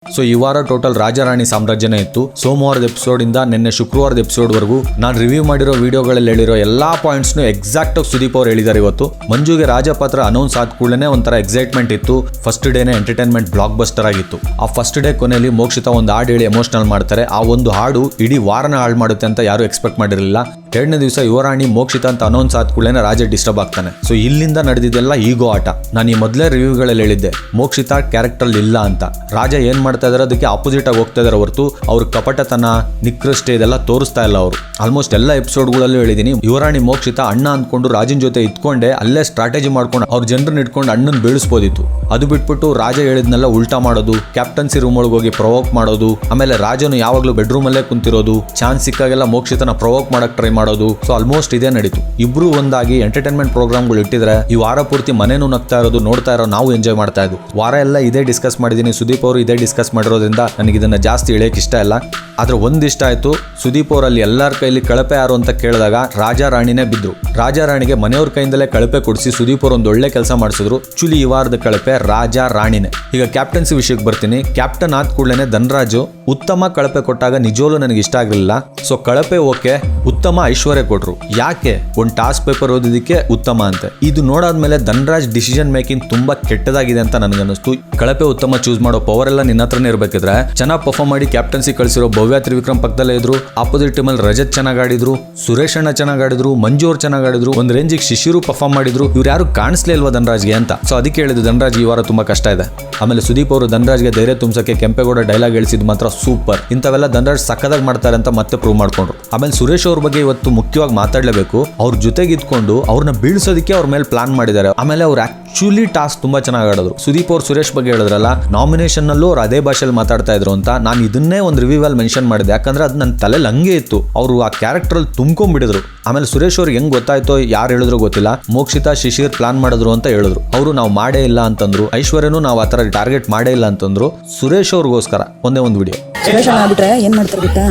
So ಈ ವಾರ total Rajarani ಸಾಮ್ರಾಜ್ಯನೇ ಇತ್ತು. ಸೋಮವಾರದ ಎಪಿಸೋಡ್ ಇಂದ ನಿನ್ನೆ ಶುಕ್ರವಾರದ ಎಪಿಸೋಡ್ ವರೆಗೂ ನಾನು ರಿವ್ಯೂ ಮಾಡಿರೋ ವಿಡಿಯೋಗಳಲ್ಲಿ ಹೇಳಿರೋ ಎಲ್ಲಾ ಪಾಯಿಂಟ್ಸ್ ಎಕ್ಸಾಕ್ಟ್ ಆಗಿ ಸುದೀಪ್ ಅವ್ರು ಹೇಳಿದ್ದಾರೆ. ಇವತ್ತು ಮಂಜುಗೆ ರಾಜಪಾತ್ರ ಅನೌನ್ಸ್ ಆದ ಕೂಡಲೇ ಒಂಥರ ಎಕ್ಸೈಟ್ಮೆಂಟ್ ಇತ್ತು. ಫಸ್ಟ್ ಡೇನೆ ಎಂಟರ್ಟೈನ್ಮೆಂಟ್ ಬ್ಲಾಕ್ ಬಸ್ಟರ್ ಆಗಿತ್ತು. ಆ ಫಸ್ಟ್ ಡೇ ಕೊನೆಯಲ್ಲಿ ಮೋಕ್ಷಿತಾ ಒಂದು ಹಾಡು ಹೇಳಿ ಎಮೋಷನಲ್ ಮಾಡ್ತಾರೆ. ಆ ಒಂದು ಹಾಡು ಇಡೀ ವಾರನ ಹಾಳು ಮಾಡುತ್ತೆ ಅಂತ ಯಾರು ಎಕ್ಸ್ಪೆಕ್ಟ್ ಮಾಡಿರಲಿಲ್ಲ. ಎರಡನೇ ದಿವಸ ಯುವರಾಣಿ ಮೋಕ್ಷಿತಾ ಅಂತ ಅನೌನ್ಸ್ ಆದ ಕೂಡಲೇ ರಾಜ ಡಿಸ್ಟರ್ಬ್ ಆಗ್ತಾನೆ. ಸೊ ಇಲ್ಲಿಂದ ನಡೆದಿದ್ದೆಲ್ಲ ಈಗೋ ಆಟ. ನಾನು ಈ ಮೊದಲೇ ರಿವ್ಯೂಗಳಲ್ಲಿ ಹೇಳಿದ್ದೆ ಮೋಕ್ಷಿತಾ ಕ್ಯಾರೆಕ್ಟರ್ ಇಲ್ಲ ಅಂತ. ರಾಜ ಏನ್ ಮಾಡ್ತಾ ಇದಾರೆ ಅದಕ್ಕೆ ಆಪೋಸಿಟ್ ಆಗಿ ಹೋಗ್ತಾ ಇದಾರೆ ಹೊರತು ಅವ್ರ ಕಪಟತನ ನಿಕೃಷ್ಟೆ ಇದೆಲ್ಲ ತೋರಿಸ್ತಾ ಇಲ್ಲ. ಅವರು ಆಲ್ಮೋಸ್ಟ್ ಎಲ್ಲ ಎಪಿಸೋಡ್ಗಳಲ್ಲೂ ಹೇಳಿದೀನಿ, ಯುವರಾಣಿ ಮೋಕ್ಷಿತಾ ಅಣ್ಣ ಅಂದ್ಕೊಂಡು ರಾಜನ್ ಜೊತೆ ಇದ್ಕೊಂಡೆ ಅಲ್ಲೇ ಸ್ಟ್ರಾಟಜಿ ಮಾಡ್ಕೊಂಡು ಅವ್ರ ಜನರನ್ನ ಇಟ್ಕೊಂಡು ಅಣ್ಣನ್ ಬೀಳಿಸ್ಬೋದಿತ್ತು. ಅದು ಬಿಟ್ಬಿಟ್ಟು ರಾಜ ಹೇಳಿದ್ನೆಲ್ಲ ಉಲ್ಟಾ ಮಾಡೋದು, ಕ್ಯಾಪ್ಟನ್ಸಿ ರೂಮ್ ಒಳಗೆ ಹೋಗಿ ಪ್ರವೋಕ್ ಮಾಡೋದು, ಆಮೇಲೆ ರಾಜನು ಯಾವಾಗ್ಲೂ ಬೆಡ್ರೂಮ್ ಅಲ್ಲೇ ಕುಂತಿರೋದು, ಚಾನ್ಸ್ ಸಿಕ್ಕಾಗೆಲ್ಲ ಮೋಕ್ಷಿತನ ಪ್ರವೋಕ್ ಮಾಡಕ್ ಟ್ರೈ ಮಾಡೋದು. ಸೊ ಆಲ್ಮೋಸ್ಟ್ ಇದೇ ನಡೀತು. ಇಬ್ರು ಒಂದಾಗಿ ಎಂಟರ್ಟೈನ್ಮೆಂಟ್ ಪ್ರೋಗ್ರಾಮ್ಗಳು ಇಟ್ಟಿದ್ರೆ ಈ ವಾರ ಪೂರ್ತಿ ಮನೇನು ನಗ್ತಾ ಇರೋದು ನೋಡ್ತಾ ಇರೋ ನಾವು ಎಂಜಾಯ್ ಮಾಡ್ತಾ ಇದ್ವಿ. ವಾರ ಎಲ್ಲ ಇದೇ ಡಿಸ್ಕಸ್ ಮಾಡಿದೀನಿ. ಸುದೀಪ್ ಅವರು ಇದೇ ಡಿಸ್ಕಸ್ ಮಾಡಿರೋದ್ರಿಂದ ನನಗೆ ಇದನ್ನ ಜಾಸ್ತಿ ಇಳಿಯಕ್ಕೆ ಇಷ್ಟ ಇಲ್ಲ. ಆದ್ರೆ ಒಂದ್ ಇಷ್ಟ ಆಯ್ತು, ಸುದೀಪ್ ಅವರಲ್ಲಿ ಎಲ್ಲರ ಕೈಲಿ ಕಳಪೆ ಯಾರು ಅಂತ ಕೇಳಿದಾಗ ರಾಜಾ ರಾಣಿನೇ ಬಿದ್ರು. ರಾಜಾ ರಾಣಿಗೆ ಮನೆಯವ್ರ ಕೈಯಿಂದಲೇ ಕಳಪೆ ಕೊಡಿಸಿ ಸುದೀಪ್ ಅವರು ಒಂದು ಒಳ್ಳೆ ಕೆಲಸ ಮಾಡಿಸಿದ್ರು. ಆಕ್ಚುಲಿ ಈ ವಾರದ ಕಳಪೆ ರಾಜಾ ರಾಣಿನೇ. ಈಗ ಕ್ಯಾಪ್ಟನ್ಸಿ ವಿಷಯಕ್ಕೆ ಬರ್ತೀನಿ. ಕ್ಯಾಪ್ಟನ್ ಆದ ಕೂಡಲೇ ಧನರಾಜು ಉತ್ತಮ ಕಳಪೆ ಕೊಟ್ಟಾಗ ನಿಜವೂ ನನಗೆ ಇಷ್ಟ ಆಗಲಿಲ್ಲ. ಸೊ ಕಳಪೆ ಓಕೆ, ಉತ್ತಮ ಐಶ್ವರ್ಯ ಕೊಟ್ರು. ಯಾಕೆ? ಒಂದು ಟಾಸ್ಕ್ ಪೇಪರ್ ಓದಿದಕ್ಕೆ ಉತ್ತಮ ಅಂತೆ. ಇದು ನೋಡಾದ್ಮೇಲೆ ಧನರಾಜ್ ಡಿಸಿಷನ್ ಮೇಕಿಂಗ್ ತುಂಬಾ ಕೆಟ್ಟದಾಗಿದೆ ಅಂತ ನನಗನ್ನಿಸ್ತು. ಕಳಪೆ ಉತ್ತಮ ಚೂಸ್ ಮಾಡೋ ಪವರ್ ಎಲ್ಲ ನಿನ್ನ ಹತ್ರನೇ ಇರ್ಬೇಕಿದ್ರೆ ಚೆನ್ನಾಗಿ ಪರ್ಫಾರ್ಮ್ ಮಾಡಿ ಕ್ಯಾಪ್ಟನ್ಸಿ ಕಳಿಸಿರೋ ಭವ್ಯ ತ್ರಿವಿಕ್ರಮ್ ಪಕ್ಕದಲ್ಲೇ ಇದ್ರು. ಆಪೋಸಿಟ್ ಟೀಮ್ ಅಲ್ಲಿ ರಜತ್ ಚೆನ್ನಾಗಿ ಆಡಿದ್ರು, ಸುರೇಶ್ ಅಣ್ಣ ಚೆನ್ನಾಗಿ ಆಡಿದ್ರು, ಮಂಜು ಅವ್ರು ಚೆನ್ನಾಗಿ ಆಡಿದ್ರು, ಒಂದ್ ರೇಂಜಿಗೆ ಶಿಶಿರು ಪರ್ಫಾರ್ಮ್ ಮಾಡಿದ್ರು. ಇವ್ರು ಯಾರು ಕಾಣಿಸ್ಲೇ ಇಲ್ವಾ ಧನರಾಜ್ಗೆ ಅಂತ. ಸೊ ಅದಕ್ಕೆ ಹೇಳಿದ್ರು ಧನರಾಜ್ ಈ ವಾರ ತುಂಬಾ ಕಷ್ಟ ಇದೆ. ಆಮೇಲೆ ಸುದೀಪ್ ಅವರು ಧನರಾಜ್ಗೆ ಧೈರ್ಯ ತುಂಬಿಸಕ್ಕೆ ಕೆಂಪೇಗೌಡ ಡೈಲಾಗ್ ಹೇಳಿಸಿದ್ ಮಾತ್ರ ಸೂಪರ್. ಇಂಥವೆಲ್ಲ ಧನರಾಜ್ ಸಕ್ಕದಾಗಿ ಮಾಡ್ತಾರೆ ಅಂತ ಮತ್ತೆ ಪ್ರೂವ್ ಮಾಡ್ಕೊಂಡ್ರು. ಆಮೇಲೆ ಸುರೇಶ್ ಅವ್ರ ಬಗ್ಗೆ ಇವತ್ತು ಮುಖ್ಯವಾಗಿ ಮಾತಾಡ್ಲೇಬೇಕು. ಅವ್ರ ಜೊತೆಗೆ ಇದ್ಕೊಂಡು ಅವ್ರನ್ನ ಬೀಳ್ಸೋದಕ್ಕೆ ಅವ್ರ ಮೇಲೆ ಪ್ಲಾನ್ ಮಾಡಿದ್ದಾರೆ. ಆಮೇಲೆ ಅವ್ರು ಆಕ್ಚುಲಿ ಟಾಸ್ಕ್ ತುಂಬಾ ಚೆನ್ನಾಗಿ ಆಡಿದ್ರು. ಸುದೀಪ್ ಅವ್ರು ಸುರೇಶ್ ಬಗ್ಗೆ ಹೇಳಿದ್ರಲ್ಲ, ನಾಮಿನೇಷನ್ ನಲ್ಲೂ ಅವ್ರು ಅದೇ ಭಾಷೆಯಲ್ಲಿ ಮಾತಾಡ್ತಾ ಇದ್ರು ಅಂತ ನಾನು ಇದನ್ನೇ ಒಂದು ರಿವ್ಯೂ ಅಲ್ಲಿ ಮೆನ್ಷನ್ ಮಾಡಿದೆ. ಯಾಕಂದ್ರೆ ಅದು ನನ್ನ ತಲೆಯಲ್ಲಿ ಹಂಗೆ ಇತ್ತು. ಅವರು ಆ ಕ್ಯಾರೆಕ್ಟರ್ ಅಲ್ಲಿ ತುಂಬ್ಕೊಂಡ್ಬಿಡಿದ್ರು. ಆಮೇಲೆ ಸುರೇಶ್ ಅವ್ರಿಗೆ ಹೆಂಗ್ ಗೊತ್ತಾಯ್ತೋ ಯಾರು ಹೇಳಿದ್ರು ಗೊತ್ತಿಲ್ಲ, ಮೋಕ್ಷಿತಾ ಶಿಶಿರ್ ಪ್ಲಾನ್ ಮಾಡಿದ್ರು ಅಂತ ಹೇಳಿದ್ರು. ಅವರು ನಾವು ಮಾಡೇ ಇಲ್ಲ ಅಂತಂದ್ರು. ಐಶ್ವರ್ಯನು ನಾವು ಆತರ ಟಾರ್ಗೆಟ್ ಮಾಡೇ ಇಲ್ಲ ಅಂತಂದ್ರು. ಸುರೇಶ್ ಅವ್ರಿಗೋಸ್ಕರ ಒಂದೇ ಒಂದು ವಿಡಿಯೋ. ಸುರೇಶ್ ಆಗ್ಬಿಟ್ರೆ ಏನ್ ಮಾಡ್ತಾರೆ ಗೊತ್ತಾ,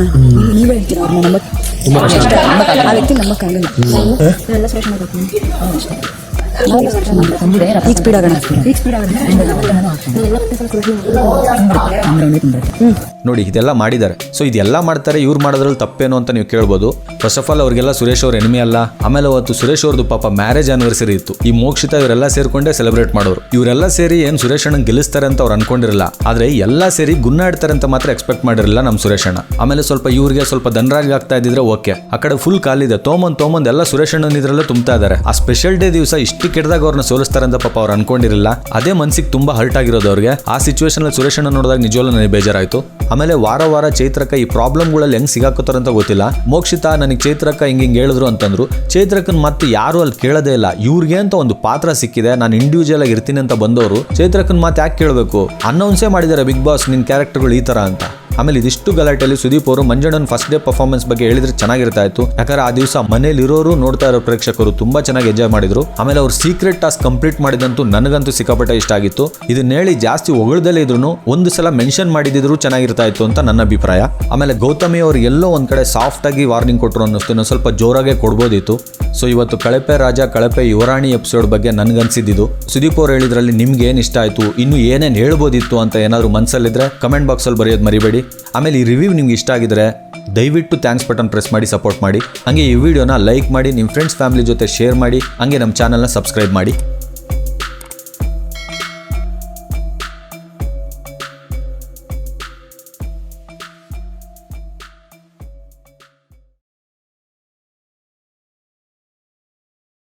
ನೀವೇ ಹೇಳ್ತೀರಾ ಅವ್ರನ್ನ ಆ ವ್ಯಕ್ತಿ ನಂಬಕ್ಕಾಗಲ್ಲ. ನೋಡಿ ಇದೆಲ್ಲ ಮಾಡಿದ್ದಾರೆ. ಸೊ ಇದೆಲ್ಲ ಮಾಡ್ತಾರೆ, ಇವ್ರು ಮಾಡೋದ್ರಲ್ಲಿ ತಪ್ಪೇನು ಅಂತ ನೀವು ಕೇಳ್ಬೋದು. ಫಸ್ಟ್ ಆಫ್ ಆಲ್ ಅವ್ರಿಗೆಲ್ಲ ಸುರೇಶ್ ಅವ್ರ ಎನಿಮಿ ಅಲ್ಲ. ಆಮೇಲೆ ಅವತ್ತು ಸುರೇಶ್ ಅವ್ರದ್ದು ಪಾಪ ಮ್ಯಾರೇಜ್ ಆನಿವರ್ಸರಿ ಇತ್ತು. ಈ ಮೋಕ್ಷಿತಾ ಇವರೆಲ್ಲ ಸೇರ್ಕೊಂಡೇ ಸೆಲೆಬ್ರೇಟ್ ಮಾಡೋರು. ಇವರೆಲ್ಲ ಸೇರಿ ಏನ್ ಸುರೇಶ್ ಅಣ್ಣನ್ ಗೆಲ್ಲಿಸ್ತಾರೆ ಅಂತ ಅವ್ರು ಅನ್ಕೊಂಡಿರಲ್ಲ. ಆದ್ರೆ ಎಲ್ಲ ಸೇರಿ ಗುನ್ನಾಡ್ತಾರೆ ಅಂತ ಮಾತ್ರ ಎಕ್ಸ್ಪೆಕ್ಟ್ ಮಾಡಿರಲಿಲ್ಲ ನಮ್ ಸುರೇಶ್ ಅಣ್ಣ. ಆಮೇಲೆ ಸ್ವಲ್ಪ ಇವ್ರಿಗೆ ಸ್ವಲ್ಪ ಧನರಾಜ್ಗೆ ಆಗ್ತಾ ಇದ್ದಿದ್ರೆ ಓಕೆ. ಆ ಕಡೆ ಫುಲ್ ಕಾಲಿದೆ ತೋಮಂದ್ ಎಲ್ಲ ಸುರೇಶ್ ಅಣ್ಣನ್ ಇದ್ರಲ್ಲೇ ತುಂಬ್ತಾ ಇದಾರೆ. ಆ ಸ್ಪೆಷಲ್ ಡೇ ದಿವಸ ಇಷ್ಟು ಕೆಟ್ಟದಾಗ ಅವ್ರನ್ನ ಸೋಲಿಸ್ತಾರೆ ಅಂತ ಪಾಪ ಅವ್ರು ಅನ್ಕೊಂಡಿರಲಿಲ್ಲ. ಅದೇ ಮನ್ಸಿಗೆ ತುಂಬಾ ಹರ್ಟ್ ಆಗಿರೋದು ಅವ್ರಿಗೆ. ಆ ಸಿಚುವೇಶನ್ ಅಲ್ಲಿ ಸುರೇಶ್ ಅಣ್ಣ ನೋಡಿದಾಗ ನಿಜವಲ್ಲೂ ನನಗೆ ಬೇಜಾರಾಯ್ತು. ಆಮೇಲೆ ವಾರ ಚೈತ್ರಕ್ಕ ಈ ಪ್ರಾಬ್ಲಮ್ಗಳಲ್ಲಿ ಹೆಂಗ್ ಸಿಗಾಕೋತಾರ ಅಂತ ಗೊತ್ತಿಲ್ಲ. ಮೋಕ್ಷಿತಾ ನನಗೆ ಚೈತ್ರಕ್ಕ ಹಿಂಗ್ ಹೇಳಿದ್ರು ಅಂತಂದ್ರು. ಚೈತ್ರಕ್ಕನ್ ಮತ್ತೆ ಯಾರು ಅಲ್ಲಿ ಕೇಳೋದೇ ಇಲ್ಲ. ಇವ್ರಿಗೆ ಅಂತ ಒಂದು ಪಾತ್ರ ಸಿಕ್ಕಿದೆ, ನಾನು ಇಂಡಿವಿಜುವಲ್ ಆಗಿ ಇರ್ತೀನಿ ಅಂತ ಬಂದವರು ಚೈತ್ರಕ್ಕನ್ ಮಾತು ಯಾಕೆ ಕೇಳಬೇಕು? ಅನೌನ್ಸೇ ಮಾಡಿದ್ದಾರೆ ಬಿಗ್ ಬಾಸ್ ನಿನ್ ಕ್ಯಾರೆಕ್ಟರ್ಗಳು ಈ ತರ ಅಂತ. ಆಮೇಲೆ ಇದಿಷ್ಟು ಗಲಾಟೆಯಲ್ಲಿ ಸುದೀಪ್ ಅವರು ಮಂಜಣ್ಣನ್ ಫಸ್ಟ್ ಡೇ ಪರ್ಫಾರ್ಮೆನ್ಸ್ ಬಗ್ಗೆ ಹೇಳಿದ್ರೆ ಚೆನ್ನಾಗಿರ್ತಾ ಇತ್ತು. ಯಾಕಂದ್ರೆ ಆ ದಿವಸ ಮನೇಲಿ ಇರೋರು ನೋಡ್ತಾ ಇರೋ ಪ್ರೇಕ್ಷಕರು ತುಂಬಾ ಚೆನ್ನಾಗಿ ಎಂಜಾಯ್ ಮಾಡಿದ್ರು. ಆಮೇಲೆ ಅವ್ರು ಸೀಕ್ರೆಟ್ ಟಾಸ್ಕ್ ಕಂಪ್ಲೀಟ್ ಮಾಡಿದಂತೂ ನನಗಂತೂ ಸಿಕ್ಕಾಪಟ್ಟೆ ಇಷ್ಟ ಆಗಿತ್ತು. ಇದನ್ನ ಹೇಳಿ ಜಾಸ್ತಿ ಹೊಗಳದಲ್ಲೇ ಇದ್ರು ಒಂದು ಸಲ ಮೆನ್ಷನ್ ಮಾಡಿದ್ರು ಚೆನ್ನಾಗಿರ್ತಾ ಇತ್ತು ಅಂತ ನನ್ನ ಅಭಿಪ್ರಾಯ. ಆಮೇಲೆ ಗೌತಮಿ ಅವ್ರು ಎಲ್ಲೋ ಒಂದ್ ಕಡೆ ಸಾಫ್ಟ್ ಆಗಿ ವಾರ್ನಿಂಗ್ ಕೊಟ್ಟರು ಅನ್ನಿಸ್ತು, ಇನ್ನೊಂದು ಸ್ವಲ್ಪ ಜೋರಾಗೆ ಕೊಡ್ಬೋದಿತ್ತು. ಸೊ ಇವತ್ತು ಕಳಪೆ ರಾಜ ಕಳಪೆ ಯುವರಾಣಿ ಎಪಿಸೋಡ್ ಬಗ್ಗೆ ನನ್ಗನ್ಸಿದ್ದು. ಸುದೀಪ್ ಅವ್ರು ಹೇಳಿದ್ರಲ್ಲಿ ನಿಮ್ಗೆ ಏನ್ ಇಷ್ಟ ಆಯ್ತು, ಇನ್ನು ಏನೇನ್ ಹೇಳ್ಬೋದಿತ್ತು ಅಂತ ಏನಾದ್ರು ಮನ್ಸಲ್ಲಿದ್ರೆ ಕಮೆಂಟ್ ಬಾಕ್ಸ್ ಅಲ್ಲಿ ಬರೆಯೋದು ಮರಿಬೇಡಿ. ಆಮೇಲೆ ಈ ರಿವ್ಯೂ ನಿಮ್ಗೆ ಇಷ್ಟ ಆಗಿದ್ರೆ ದಯವಿಟ್ಟು ಥ್ಯಾಂಕ್ಸ್ ಬಟನ್ ಪ್ರೆಸ್ ಮಾಡಿ ಸಪೋರ್ಟ್ ಮಾಡಿ. ಹಂಗೆ ಈ ವಿಡಿಯೋನ ಲೈಕ್ ಮಾಡಿ, ನಿಮ್ಮ ಫ್ರೆಂಡ್ಸ್ ಫ್ಯಾಮಿಲಿ ಜೊತೆ ಶೇರ್ ಮಾಡಿ. ಹಂಗೆ ನಮ್ಮ ಚಾನಲ್ನ ಸಬ್ಸ್ಕ್ರೈಬ್ ಮಾಡಿ.